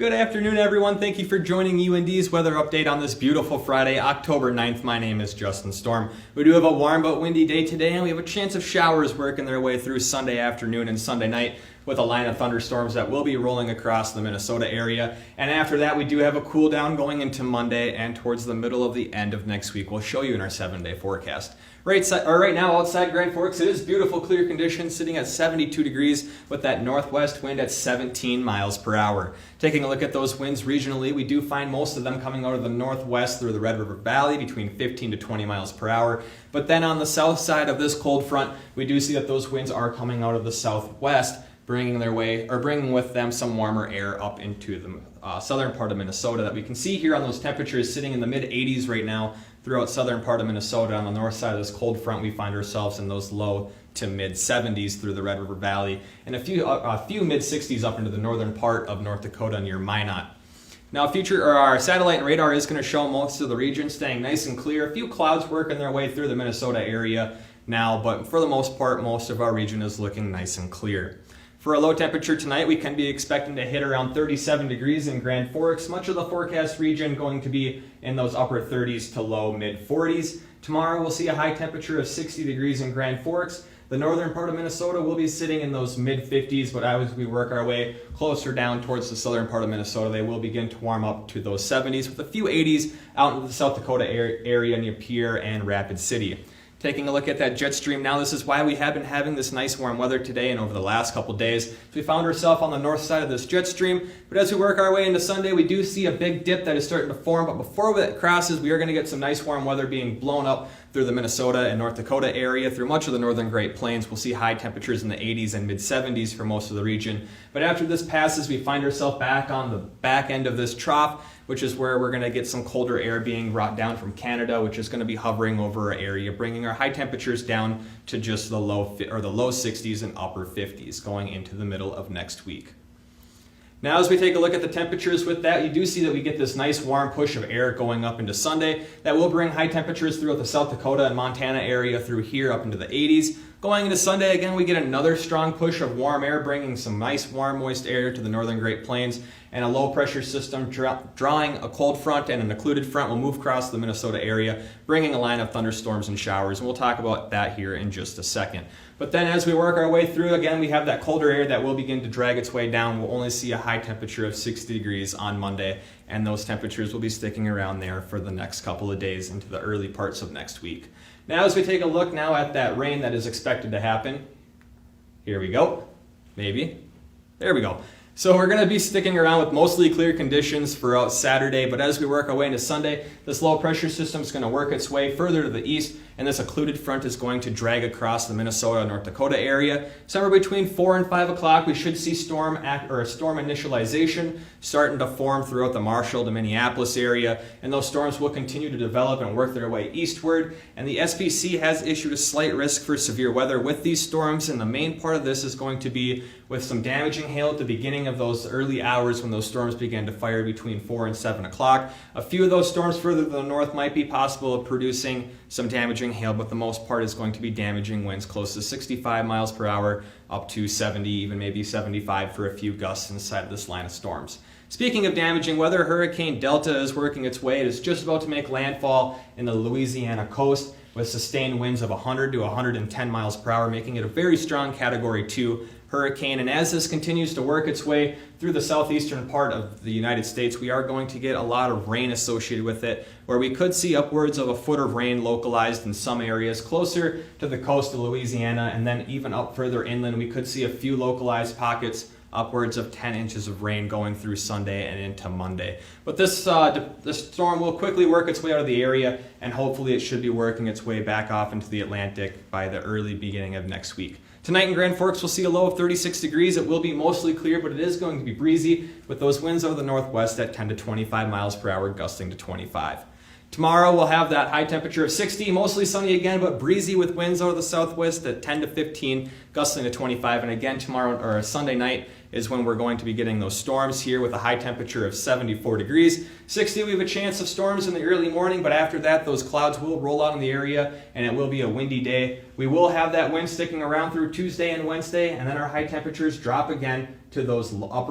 Good afternoon, everyone. Thank you for joining UND's weather update on this beautiful Friday, October 9th. My name is Justin Storm. We do have a warm but windy day today, and we have a chance of showers working their way through Sunday afternoon and Sunday night with a line of thunderstorms that will be rolling across the Minnesota area. And after that, we do have a cool down going into Monday and towards the middle of the end of next week. We'll show you in our 7-day forecast. Right now outside Grand Forks, it is beautiful, clear conditions, sitting at 72 degrees with that northwest wind at 17 miles per hour. Taking a look at those winds regionally, we do find most of them coming out of the northwest through the Red River Valley between 15 to 20 miles per hour. But then on the south side of this cold front, we do see that those winds are coming out of the southwest, bringing with them some warmer air up into the southern part of Minnesota that we can see here on those temperatures sitting in the mid 80s right now throughout southern part of Minnesota. On the north side of this cold front, we find ourselves in those low to mid 70s through the Red River Valley and a few mid 60s up into the northern part of North Dakota near Minot. Now, our satellite and radar is going to show most of the region staying nice and clear. A few clouds working their way through the Minnesota area now, but for the most part, most of our region is looking nice and clear. For a low temperature tonight, we can be expecting to hit around 37 degrees in Grand Forks. Much of the forecast region going to be in those upper 30s to low mid 40s. Tomorrow we'll see a high temperature of 60 degrees in Grand Forks. The northern part of Minnesota will be sitting in those mid 50s, but as we work our way closer down towards the southern part of Minnesota, they will begin to warm up to those 70s with a few 80s out in the South Dakota area near Pierre and Rapid City. Taking a look at that jet stream now, this is why we have been having this nice warm weather today and over the last couple days. So we found ourselves on the north side of this jet stream, but as we work our way into Sunday, we do see a big dip that is starting to form, but before that crosses, we are going to get some nice warm weather being blown up through the Minnesota and North Dakota area, through much of the northern Great Plains. We'll see high temperatures in the 80s and mid 70s for most of the region. But after this passes, we find ourselves back on the back end of this trough, which is where we're going to get some colder air being brought down from Canada, which is going to be hovering over our area, bringing our high temperatures down to just the low 60s and upper 50s going into the middle of next week. Now, as we take a look at the temperatures with that, you do see that we get this nice warm push of air going up into Sunday. That will bring high temperatures throughout the South Dakota and Montana area through here up into the 80s. Going into Sunday, again, we get another strong push of warm air, bringing some nice, warm, moist air to the northern Great Plains, and a low-pressure system drawing a cold front and an occluded front will move across the Minnesota area, bringing a line of thunderstorms and showers, and we'll talk about that here in just a second. But then as we work our way through, again, we have that colder air that will begin to drag its way down. We'll only see a high temperature of 60 degrees on Monday, and those temperatures will be sticking around there for the next couple of days into the early parts of next week. Now, as we take a look now at that rain that is expected to happen, here we go, maybe, there we go. So we're going to be sticking around with mostly clear conditions throughout Saturday, but as we work our way into Sunday, this low pressure system is going to work its way further to the east, and this occluded front is going to drag across the Minnesota, North Dakota area. Somewhere between 4 and 5 o'clock, we should see storm initialization starting to form throughout the Marshall to Minneapolis area, and those storms will continue to develop and work their way eastward. And the SPC has issued a slight risk for severe weather with these storms, and the main part of this is going to be with some damaging hail at the beginning of those early hours when those storms began to fire between 4 and 7 o'clock. A few of those storms further to the north might be possible of producing some damaging hail, but the most part is going to be damaging winds close to 65 miles per hour up to 70, even maybe 75 for a few gusts inside of this line of storms. Speaking of damaging weather, Hurricane Delta is working its way. It is just about to make landfall in the Louisiana coast with sustained winds of 100 to 110 miles per hour, making it a very strong Category 2 hurricane. And as this continues to work its way through the southeastern part of the United States, we are going to get a lot of rain associated with it, where we could see upwards of a foot of rain localized in some areas closer to the coast of Louisiana, and then even up further inland, we could see a few localized pockets upwards of 10 inches of rain going through Sunday and into Monday. But this storm will quickly work its way out of the area, and hopefully it should be working its way back off into the Atlantic by the early beginning of next week. Tonight in Grand Forks, we'll see a low of 36 degrees. It will be mostly clear, but it is going to be breezy with those winds out of the northwest at 10 to 25 miles per hour, gusting to 25. Tomorrow we'll have that high temperature of 60, mostly sunny again, but breezy with winds out of the southwest at 10 to 15, gusting to 25. And again, tomorrow or Sunday night is when we're going to be getting those storms here with a high temperature of 74 degrees. 60, we have a chance of storms in the early morning, but after that, those clouds will roll out in the area and it will be a windy day. We will have that wind sticking around through Tuesday and Wednesday, and then our high temperatures drop again to those upper